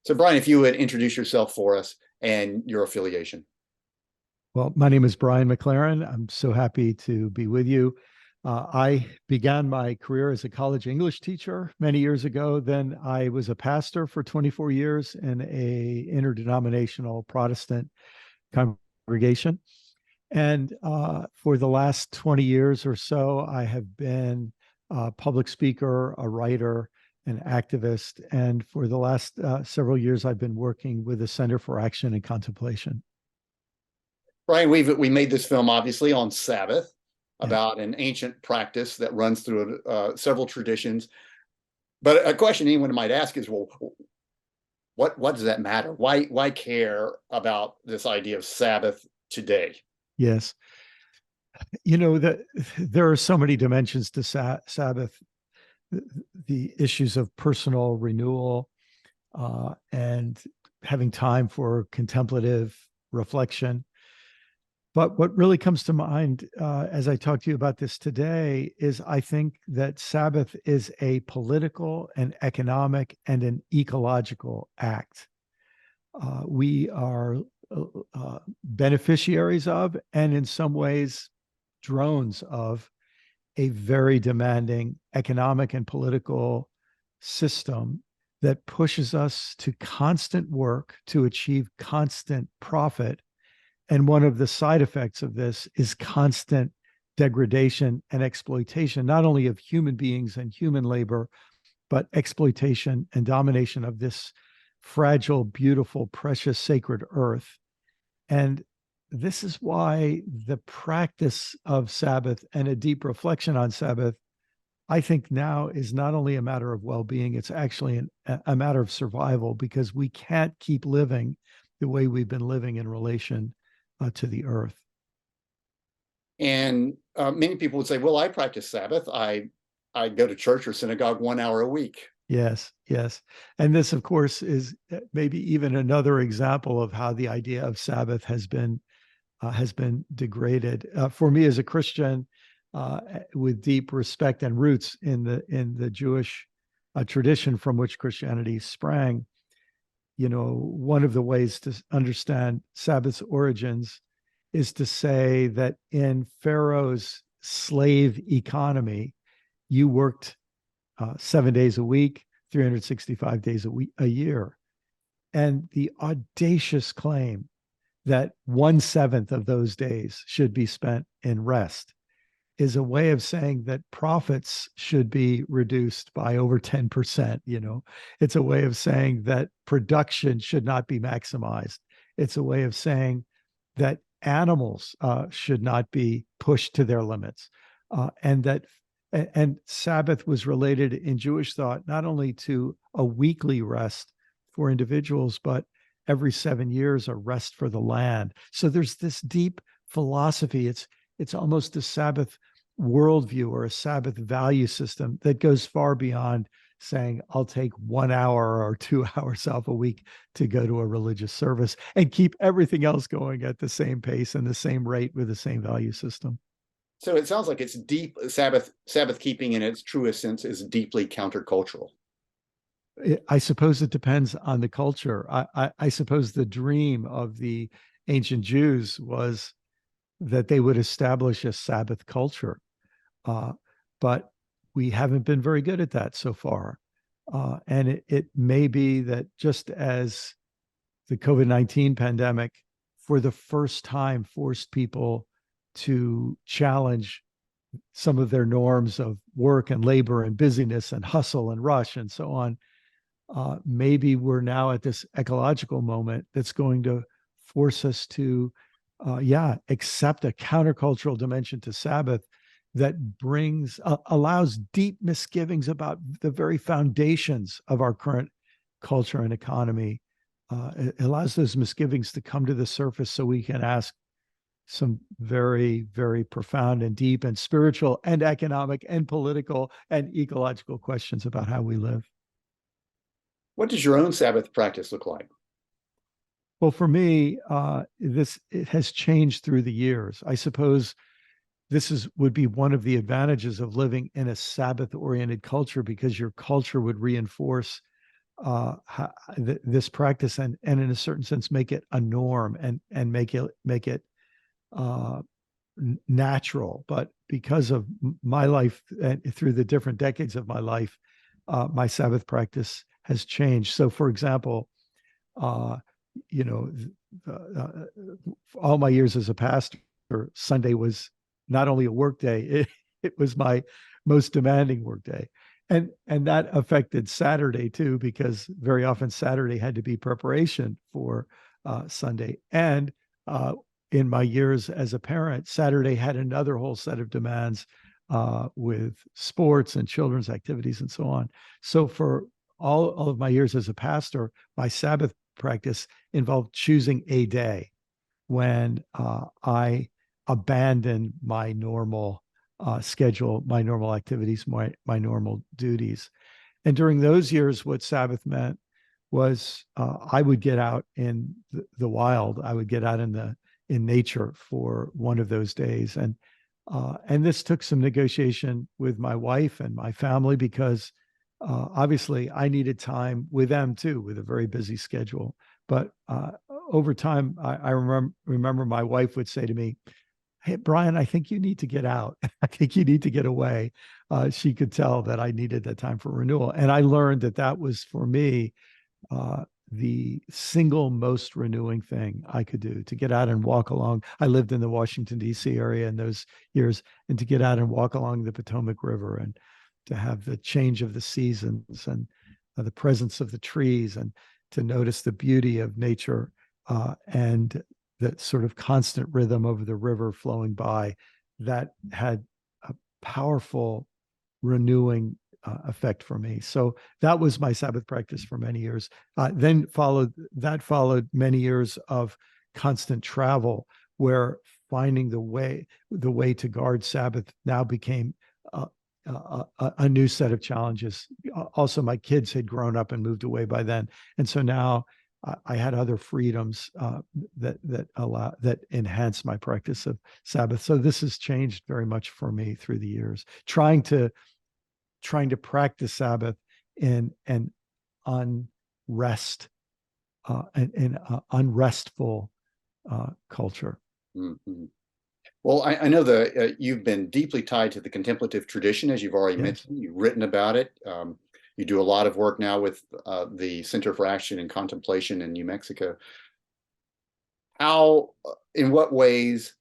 So, Brian, if you would introduce yourself for us and your affiliation. Well, my name is Brian McLaren. I'm so happy to be with you. I began my career as a college English teacher many years ago. Then I was a pastor for 24 years in a interdenominational Protestant congregation. And for the last 20 years or so, I have been a public speaker, a writer, an activist. And for the last several years, I've been working with the Center for Action and Contemplation. Brian, we made this film obviously on Sabbath, Yeah. about an ancient practice that runs through several traditions. But a question anyone might ask is, well, what does that matter? Why care about this idea of Sabbath today? Yes. There are so many dimensions to Sabbath, the issues of personal renewal and having time for contemplative reflection. But what really comes to mind as I talk to you about this today is I think that Sabbath is a political, an economic, and an ecological act. We are beneficiaries of, and in some ways, drones of a very demanding economic and political system that pushes us to constant work to achieve constant profit. And one of the side effects of this is constant degradation and exploitation, not only of human beings and human labor, but exploitation and domination of this fragile, beautiful, precious, sacred earth. And this is why the practice of Sabbath and a deep reflection on Sabbath, I think now is not only a matter of well-being, it's actually a matter of survival, because we can't keep living the way we've been living in relation to the earth. And many people would say, well, I practice Sabbath. I go to church or synagogue 1 hour a week. Yes, yes. And this, of course, is maybe even another example of how the idea of Sabbath has been degraded. For me as a Christian, with deep respect and roots in the Jewish tradition from which Christianity sprang, one of the ways to understand Sabbath's origins is to say that in Pharaoh's slave economy, you worked 7 days a week, 365 days a year. And the audacious claim that 1/7 of those days should be spent in rest is a way of saying that profits should be reduced by over 10%. It's a way of saying that production should not be maximized. It's a way of saying that animals should not be pushed to their limits, and Sabbath was related in Jewish thought not only to a weekly rest for individuals, but every 7 years a rest for the land. So there's this deep philosophy. It's almost a Sabbath worldview or a Sabbath value system that goes far beyond saying, I'll take 1 hour or 2 hours off a week to go to a religious service and keep everything else going at the same pace and the same rate with the same value system. So it sounds like it's deep. Sabbath keeping in its truest sense is deeply countercultural. I suppose it depends on the culture. I suppose the dream of the ancient Jews was that they would establish a Sabbath culture. But we haven't been very good at that so far. And it may be that just as the COVID-19 pandemic, for the first time, forced people to challenge some of their norms of work and labor and busyness and hustle and rush and so on, maybe we're now at this ecological moment that's going to force us to accept a countercultural dimension to Sabbath that allows deep misgivings about the very foundations of our current culture and economy. It allows those misgivings to come to the surface so we can ask some very, very profound and deep and spiritual and economic and political and ecological questions about how we live. What does your own Sabbath practice look like? Well, for me, it has changed through the years. I suppose would be one of the advantages of living in a Sabbath-oriented culture, because your culture would reinforce this practice, and in a certain sense make it a norm, and make it uh, natural. But because of my life and through the different decades of my life, my Sabbath practice has changed. So, for example, uh, you know, all my years as a pastor, Sunday was not only a work day, it was my most demanding work day. And that affected Saturday too, because very often Saturday had to be preparation for Sunday. And in my years as a parent, Saturday had another whole set of demands with sports and children's activities and so on. So for all of my years as a pastor, my Sabbath practice involved choosing a day when I abandon my normal schedule, my normal activities, my normal duties. And during those years, what Sabbath meant was I would get out in the wild. I would get out in nature for one of those days, and this took some negotiation with my wife and my family, because obviously I needed time with them too, with a very busy schedule. But over time, I remember my wife would say to me, "Hey, Brian, I think you need to get out. I think you need to get away." She could tell that I needed that time for renewal. And I learned that that was for me the single most renewing thing I could do, to get out and walk along. I lived in the Washington, D.C. area in those years, and to get out and walk along the Potomac River, and to have the change of the seasons, and the presence of the trees, and to notice the beauty of nature, and that sort of constant rhythm of the river flowing by, that had a powerful renewing effect for me. So that was my Sabbath practice for many years. Then followed many years of constant travel, where finding the way to guard Sabbath now became a new set of challenges. Also, my kids had grown up and moved away by then, and so now I had other freedoms that enhance my practice of Sabbath. So this has changed very much for me through the years. Trying to practice Sabbath in an unrest in unrestful culture. Mhm. Well, I know that you've been deeply tied to the contemplative tradition, as you've already Yes. mentioned. You've written about it. You do a lot of work now with the Center for Action and Contemplation in New Mexico. In what ways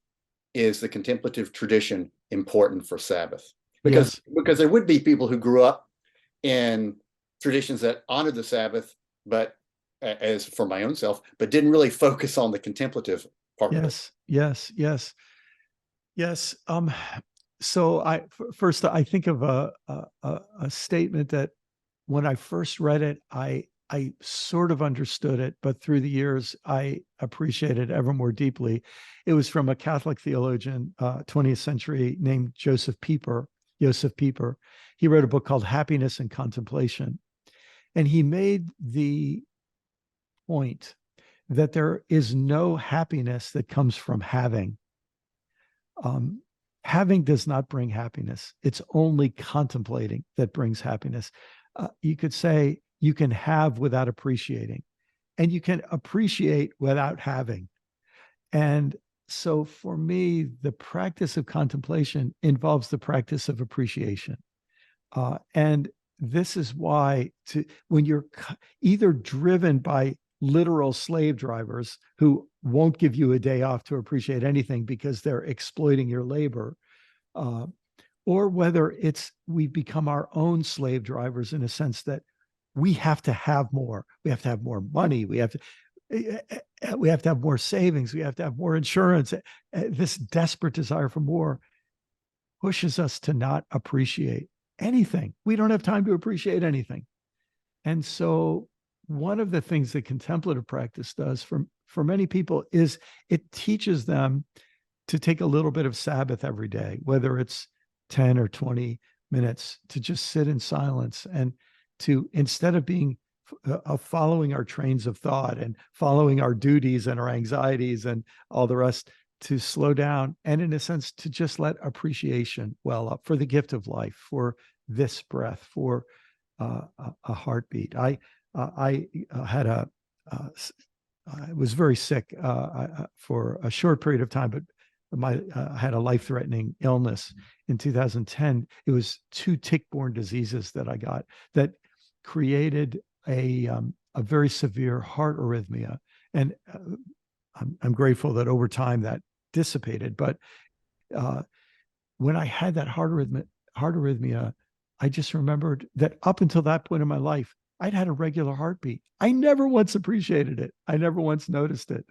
is the contemplative tradition important for Sabbath? Because Yes. there would be people who grew up in traditions that honored the Sabbath, but as for my own self, but didn't really focus on the contemplative part of it. Yes. Yes. Yes. Yes. So first I think of a statement that when I first read it, I sort of understood it, but through the years I appreciated it ever more deeply. It was from a Catholic theologian, 20th century, named Joseph Pieper. Joseph Pieper. He wrote a book called Happiness and Contemplation, and he made the point that there is no happiness that comes from having. Um, Having does not bring happiness. It's only contemplating that brings happiness. You could say you can have without appreciating, and you can appreciate without having. And so for me, the practice of contemplation involves the practice of appreciation. And this is why when you're either driven by literal slave drivers who won't give you a day off to appreciate anything because they're exploiting your labor, uh, or whether it's we've become our own slave drivers in a sense that we have to have more. We have to have more money. We have to have more savings. We have to have more insurance. This desperate desire for more pushes us to not appreciate anything. We don't have time to appreciate anything. And so one of the things that contemplative practice does for many people is it teaches them to take a little bit of Sabbath every day, whether it's 10 or 20 minutes, to just sit in silence, and to, instead of being following our trains of thought and following our duties and our anxieties and all the rest, to slow down and, in a sense, to just let appreciation well up for the gift of life, for this breath, for a heartbeat. I had I was very sick for a short period of time, but I had a life-threatening illness in 2010. It was two tick-borne diseases that I got that created a very severe heart arrhythmia, and I'm grateful that over time that dissipated. But uh, when I had that heart arrhythmia, I just remembered that up until that point in my life, I'd had a regular heartbeat. I never once appreciated it. I never once noticed it.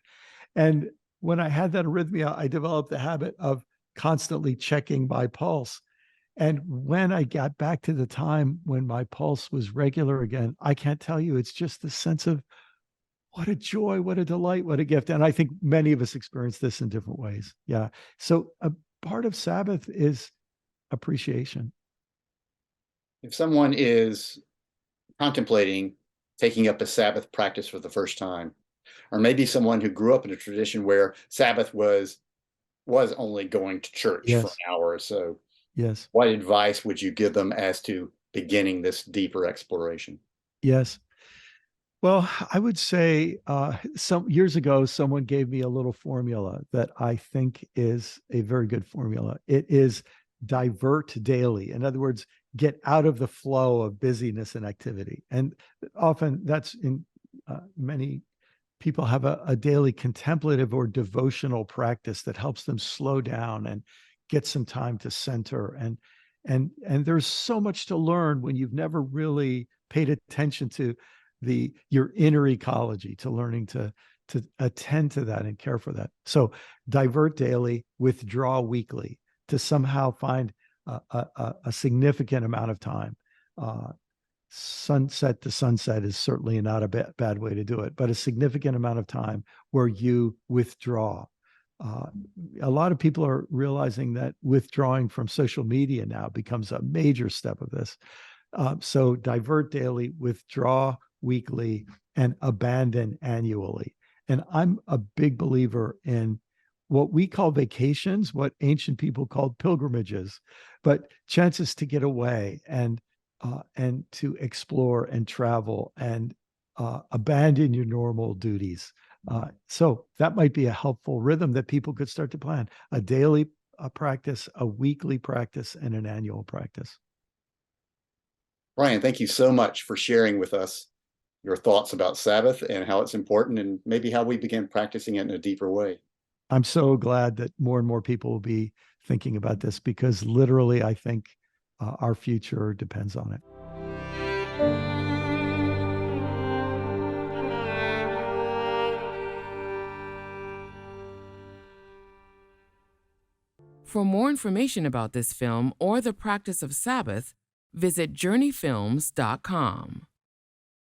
And when I had that arrhythmia, I developed the habit of constantly checking my pulse. And when I got back to the time when my pulse was regular again, I can't tell you, it's just the sense of what a joy, what a delight, what a gift. And I think many of us experience this in different ways. Yeah. So a part of Sabbath is appreciation. If someone is contemplating taking up a Sabbath practice for the first time, or maybe someone who grew up in a tradition where Sabbath was only going to church for Yes. an hour or so, Yes. what advice would you give them as to beginning this deeper exploration? Yes. Well, I would say some years ago, someone gave me a little formula that I think is a very good formula. It is divert daily. In other words, get out of the flow of busyness and activity. And often that's in many people have a daily contemplative or devotional practice that helps them slow down and get some time to center. And there's so much to learn when you've never really paid attention to your inner ecology, to learning to attend to that and care for that. So divert daily, withdraw weekly, to somehow find a significant amount of time. Sunset to sunset is certainly not a bad way to do it, but a significant amount of time where you withdraw. Uh, a lot of people are realizing that withdrawing from social media now becomes a major step of this. So divert daily, withdraw weekly, and abandon annually. And I'm a big believer in what we call vacations, what ancient people called pilgrimages, but chances to get away and to explore and travel and abandon your normal duties. So that might be a helpful rhythm that people could start to plan: a daily practice, a weekly practice, and an annual practice. Brian, thank you so much for sharing with us your thoughts about Sabbath and how it's important and maybe how we begin practicing it in a deeper way. I'm so glad that more and more people will be thinking about this, because literally, I think our future depends on it. For more information about this film or the practice of Sabbath, visit journeyfilms.com.